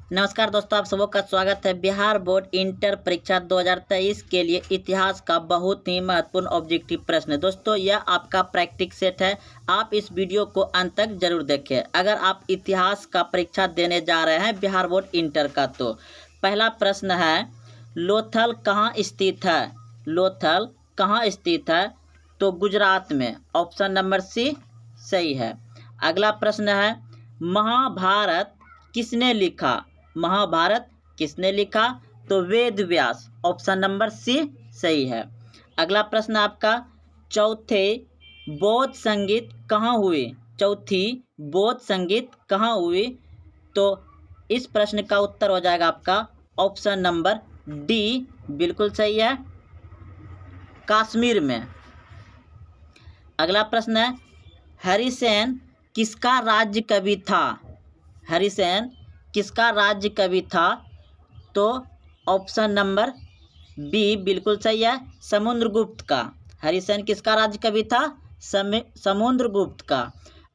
नमस्कार दोस्तों, आप सबों का स्वागत है। बिहार बोर्ड इंटर परीक्षा 2023 के लिए इतिहास का बहुत ही महत्वपूर्ण ऑब्जेक्टिव प्रश्न। दोस्तों, यह आपका प्रैक्टिस सेट है। आप इस वीडियो को अंत तक जरूर देखें। अगर आप इतिहास का परीक्षा देने जा रहे हैं बिहार बोर्ड इंटर का, तो पहला प्रश्न है, लोथल कहाँ स्थित है? लोथल कहाँ स्थित है? तो गुजरात में। ऑप्शन नंबर सी सही है। अगला प्रश्न है, महाभारत किसने लिखा? महाभारत किसने लिखा? तो Ved Vyas. Option number C सही है। अगला प्रश्न आपका, चौथे बौद्ध संगीत कहाँ हुई? चौथी बौद्ध संगीत कहाँ हुई? तो इस प्रश्न का उत्तर हो जाएगा आपका ऑप्शन नंबर डी, बिल्कुल सही है, कश्मीर में। अगला प्रश्न है, हरिसेन किसका राज्य कवि था? हरिसेन किसका राज्य कवि था? तो ऑप्शन नंबर बी बिल्कुल सही है, समुद्रगुप्त का। हरिसेन किसका राज्य कवि था? समुद्रगुप्त का।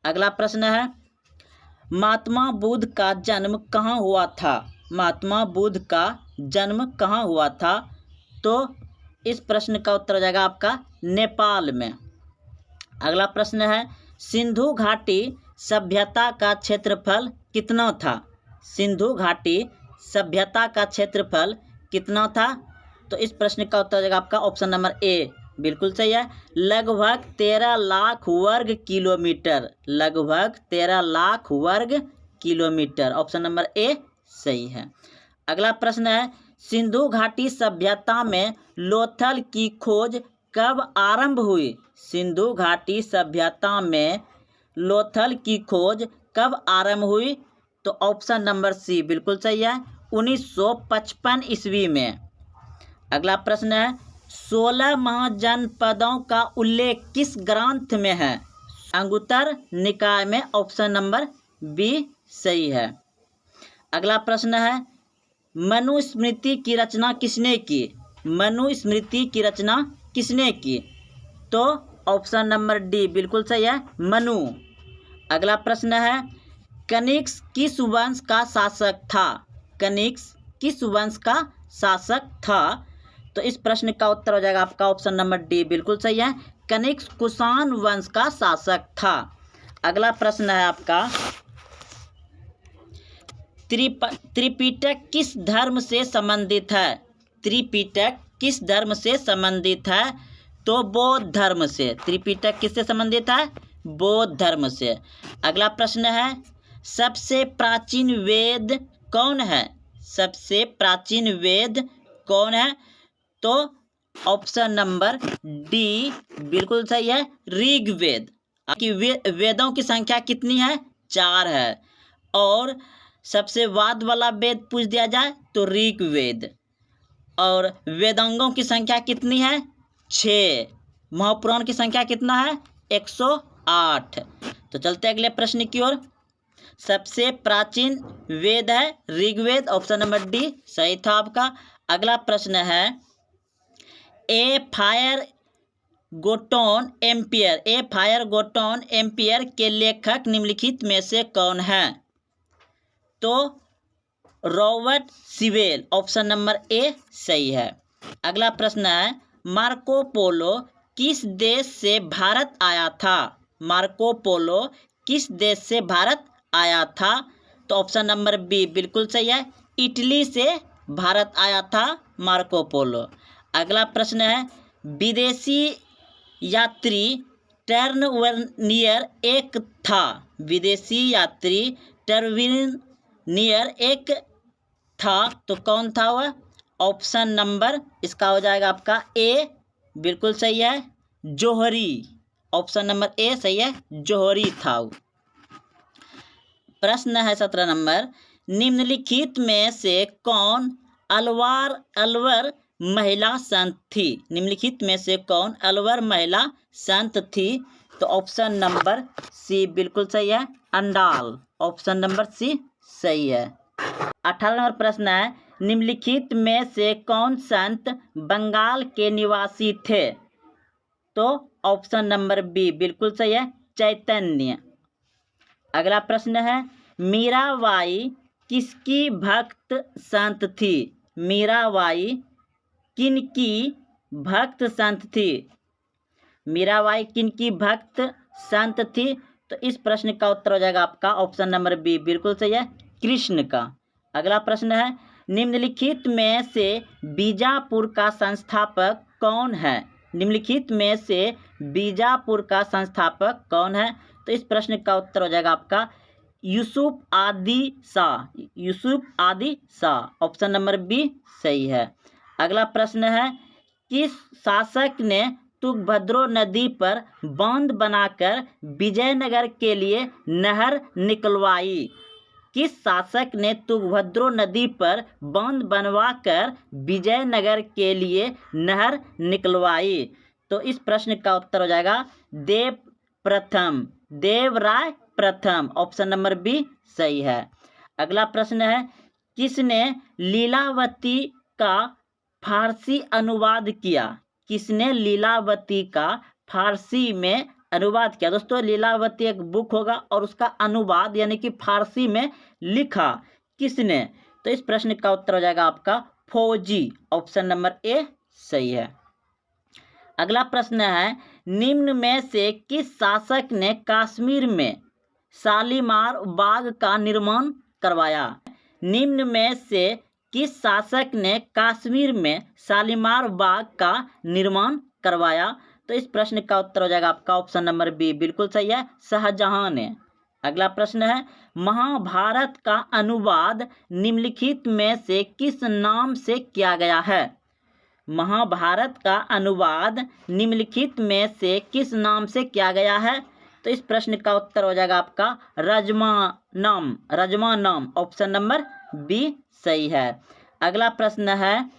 अगला प्रश्न है, महात्मा बुद्ध का जन्म कहाँ हुआ था? महात्मा बुद्ध का जन्म कहाँ हुआ था? तो इस प्रश्न का उत्तर हो जाएगा आपका नेपाल में। अगला प्रश्न है, सिंधु घाटी सभ्यता का क्षेत्रफल कितना था? सिंधु घाटी सभ्यता का क्षेत्रफल कितना था? तो इस प्रश्न का उत्तर हो जाएगा आपका ऑप्शन नंबर ए, बिल्कुल सही है, लगभग 13 लाख वर्ग किलोमीटर। लगभग 13 लाख वर्ग किलोमीटर। ऑप्शन नंबर ए सही है। अगला प्रश्न है, सिंधु घाटी सभ्यता में लोथल की खोज कब आरंभ हुई? सिंधु घाटी सभ्यता में लोथल की खोज कब आरंभ हुई? तो ऑप्शन नंबर सी बिल्कुल सही है, 1955 ईस्वी में। अगला प्रश्न है, 16 महाजनपदों का उल्लेख किस ग्रंथ में है? अंगुत्तर निकाय में। ऑप्शन नंबर बी सही है। अगला प्रश्न है, मनुस्मृति की रचना किसने की? मनुस्मृति की रचना किसने की? तो ऑप्शन नंबर डी बिल्कुल सही है, मनु। अगला प्रश्न है, कनिष्क किस वंश का शासक था? कनिष्क किस वंश का शासक था? तो इस प्रश्न का उत्तर हो जाएगा आपका ऑप्शन नंबर डी, बिल्कुल सही है, कनिष्क कुषाण वंश का शासक था। अगला प्रश्न है आपका, त्रिपिटक किस धर्म से संबंधित है? त्रिपिटक किस धर्म से संबंधित है? तो बौद्ध धर्म से। त्रिपिटक किससे संबंधित है? बौद्ध धर्म से। अगला प्रश्न है, सबसे प्राचीन वेद कौन है? सबसे प्राचीन वेद कौन है? तो ऑप्शन नंबर डी बिल्कुल सही है, ऋग्वेद। वेदों की संख्या कितनी है? 4 है। और सबसे बाद वाला वेद पूछ दिया जाए तो ऋग्वेद। और वेदांगों की संख्या कितनी है? 6। महापुराण की संख्या कितना है? 108। तो चलते अगले प्रश्न की ओर। सबसे प्राचीन वेद है ऋग्वेद। ऑप्शन नंबर डी सही था आपका। अगला प्रश्न है, ए फायर गोटोन एम्पियर। ए फायर गोटोन एम्पियर के लेखक निम्नलिखित में से कौन है? तो रॉबर्ट सिवेल। ऑप्शन नंबर ए सही है। अगला प्रश्न है, मार्को पोलो किस देश से भारत आया था? मार्को पोलो किस देश से भारत आया था? तो ऑप्शन नंबर बी बिल्कुल सही है, इटली से भारत आया था मार्को पोलो। अगला प्रश्न है, विदेशी यात्री टर्नवर्नियर एक था। विदेशी यात्री टर्नवर्नियर एक था, तो कौन था वह? ऑप्शन नंबर इसका हो जाएगा आपका ए, बिल्कुल सही है, जोहरी। ऑप्शन नंबर ए सही है, जोहरी था। प्रश्न है 17 नंबर, निम्नलिखित में से कौन अलवर महिला संत थी? निम्नलिखित में से कौन अलवर महिला संत थी? तो ऑप्शन नंबर सी बिल्कुल सही है, अंडाल। ऑप्शन नंबर सी सही है। 18 नंबर प्रश्न है, निम्नलिखित में से कौन संत बंगाल के निवासी थे? तो ऑप्शन नंबर बी बिल्कुल सही है, चैतन्य। अगला प्रश्न है, मीराबाई किसकी भक्त संत थी? मीराबाई किनकी भक्त संत थी? मीराबाई किनकी भक्त संत थी? तो इस प्रश्न का उत्तर हो जाएगा आपका ऑप्शन नंबर बी, बिल्कुल सही है, कृष्ण का। अगला प्रश्न है, निम्नलिखित में से बीजापुर का संस्थापक कौन है? निम्नलिखित में से बीजापुर का संस्थापक कौन है? तो इस प्रश्न का उत्तर हो जाएगा आपका यूसुफ आदि शाह, यूसुफ आदि शाह, ऑप्शन नंबर बी सही है। अगला प्रश्न है, किस शासक ने तुंगभद्रा नदी पर बांध बनाकर विजयनगर के लिए नहर निकलवाई? किस शासक ने तुंगभद्रा नदी पर बांध बनवाकर विजयनगर के लिए नहर निकलवाई? तो इस प्रश्न का उत्तर हो जाएगा देवराय प्रथम, ऑप्शन नंबर बी सही है। अगला प्रश्न है, किसने लीलावती का फारसी अनुवाद किया? किसने लीलावती का फारसी में अनुवाद किया? दोस्तों लीलावती एक बुक होगा और उसका अनुवाद यानी कि फारसी में लिखा किसने? तो इस प्रश्न का उत्तर हो जाएगा आपका फौजी, ऑप्शन नंबर ए सही है। अगला प्रश्न है, निम्न में से किस शासक ने कश्मीर में शालीमार बाग का निर्माण करवाया? निम्न में से किस शासक ने कश्मीर में शालीमार बाग का निर्माण करवाया? तो इस प्रश्न का उत्तर हो जाएगा आपका ऑप्शन नंबर बी, बिल्कुल सही है, शाहजहां ने। अगला प्रश्न है, महाभारत का अनुवाद निम्नलिखित में से किस नाम से किया गया है? महाभारत का अनुवाद निम्नलिखित में से किस नाम से किया गया है? तो इस प्रश्न का उत्तर हो जाएगा आपका रजमानाम, ऑप्शन नंबर बी सही है। अगला प्रश्न है,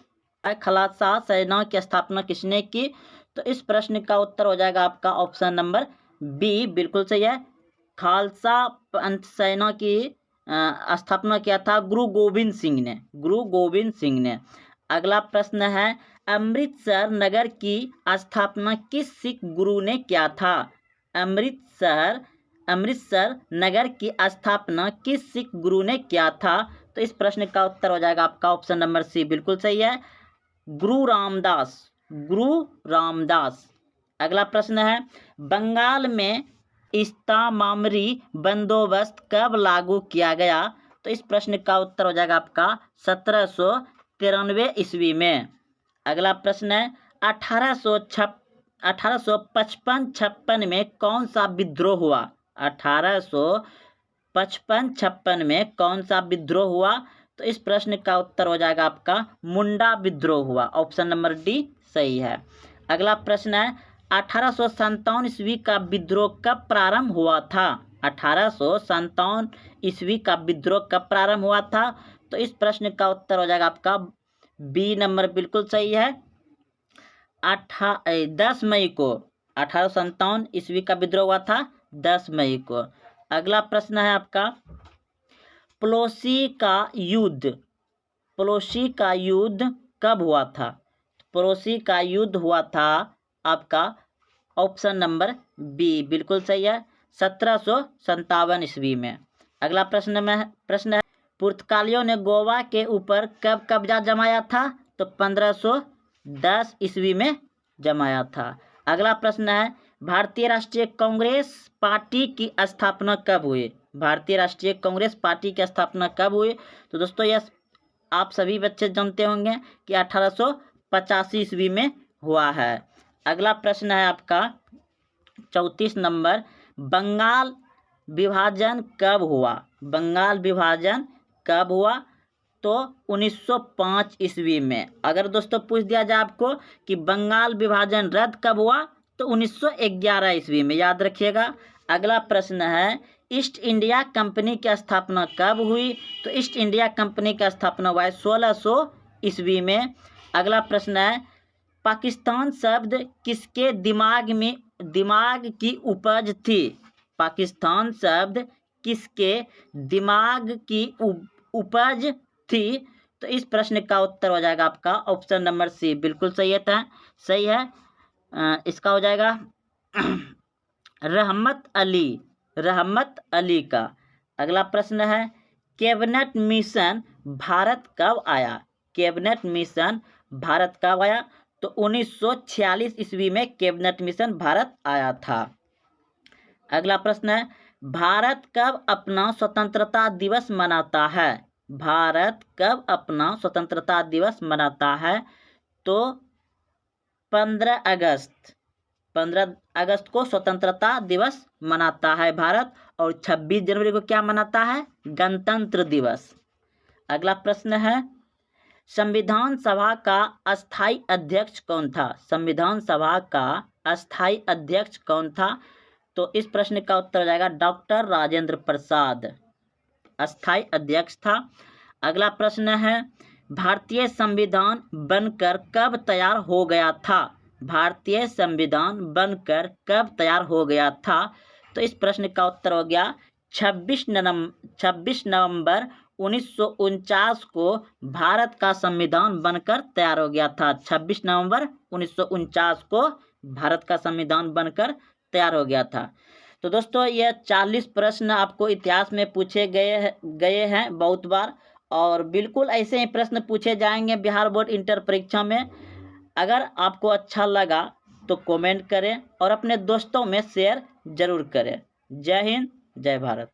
खालसा सेना की स्थापना किसने की? तो इस प्रश्न का उत्तर हो जाएगा आपका ऑप्शन नंबर बी, बिल्कुल सही है, खालसा पंथ सेना की स्थापना किया था गुरु गोविंद सिंह ने। अगला प्रश्न है, अमृतसर नगर की स्थापना किस सिख गुरु ने किया था? अमृतसर नगर की स्थापना किस सिख गुरु ने किया था? तो इस प्रश्न का उत्तर हो जाएगा आपका ऑप्शन नंबर सी, बिल्कुल सही है, गुरु रामदास। अगला प्रश्न है, बंगाल में इस्तामारी बंदोबस्त कब लागू किया गया? तो इस प्रश्न का उत्तर हो जाएगा आपका 1793 ईस्वी में। अगला प्रश्न है, 1855-56 में कौन सा विद्रोह हुआ? 1855-56 में कौन सा विद्रोह हुआ? तो इस प्रश्न का उत्तर हो जाएगा आपका मुंडा विद्रोह हुआ, ऑप्शन नंबर डी सही है। अगला प्रश्न है, 1857 ईस्वी का विद्रोह कब प्रारंभ हुआ था? 1857 ईस्वी का विद्रोह कब प्रारंभ हुआ था? तो इस प्रश्न का उत्तर हो जाएगा आपका बी नंबर, बिल्कुल सही है, 10 मई को 1857 ईस्वी का विद्रोह हुआ था 10 मई को। अगला प्रश्न है आपका, प्लोसी का युद्ध कब हुआ था? प्लोसी का युद्ध हुआ था आपका ऑप्शन नंबर बी, बिल्कुल सही है, 1757 ईस्वी में। अगला प्रश्न है, पुर्तगालियों ने गोवा के ऊपर कब कब्जा जमाया था? तो 1510 ईस्वी में जमाया था। अगला प्रश्न है, भारतीय राष्ट्रीय कांग्रेस पार्टी की स्थापना कब हुई? भारतीय राष्ट्रीय कांग्रेस पार्टी की स्थापना कब हुई? तो दोस्तों यह आप सभी बच्चे जानते होंगे कि 1885 ईस्वी में हुआ है। अगला प्रश्न है आपका 34 नंबर, बंगाल विभाजन कब हुआ? बंगाल विभाजन कब हुआ? तो 1905 ईस्वी में। अगर दोस्तों पूछ दिया जाए आपको कि बंगाल विभाजन रद्द कब हुआ, तो 1911 ईस्वी में, याद रखिएगा। अगला प्रश्न है, ईस्ट इंडिया कंपनी की स्थापना कब हुई? तो ईस्ट इंडिया कंपनी की स्थापना हुआ है 1600 ईस्वी में। अगला प्रश्न है, पाकिस्तान शब्द किसके दिमाग की उपज थी? पाकिस्तान शब्द किसके दिमाग की उपज थी? तो इस प्रश्न का उत्तर हो जाएगा आपका ऑप्शन नंबर सी, बिल्कुल सही है। इसका हो जाएगा रहमत अली का। अगला प्रश्न है, कैबिनेट मिशन भारत कब आया? कैबिनेट मिशन भारत कब आया? तो 1946 ईस्वी में कैबिनेट मिशन भारत आया था। अगला प्रश्न है, भारत कब अपना स्वतंत्रता दिवस मनाता है? भारत कब अपना स्वतंत्रता दिवस मनाता है? तो 15 अगस्त को स्वतंत्रता दिवस मनाता है भारत, और 26 जनवरी को क्या मनाता है? गणतंत्र दिवस। अगला प्रश्न है, संविधान सभा का अस्थायी अध्यक्ष कौन था? संविधान सभा का अस्थायी अध्यक्ष कौन था? तो इस प्रश्न का उत्तर हो जाएगा डॉक्टर राजेंद्र प्रसाद अस्थायी अध्यक्ष था। अगला प्रश्न है, भारतीय संविधान बनकर कब तैयार हो गया था? भारतीय संविधान बनकर कब तैयार हो गया था? तो इस प्रश्न का उत्तर हो गया 26 नवंबर 1949 को भारत का संविधान बनकर तैयार हो गया था। 26 नवंबर 1949 को भारत का संविधान बनकर तैयार हो गया था। तो दोस्तों, यह 40 प्रश्न आपको इतिहास में पूछे गए हैं बहुत बार, और बिल्कुल ऐसे ही प्रश्न पूछे जाएंगे बिहार बोर्ड इंटर परीक्षा में। अगर आपको अच्छा लगा तो कमेंट करें और अपने दोस्तों में शेयर जरूर करें। जय हिंद, जय भारत।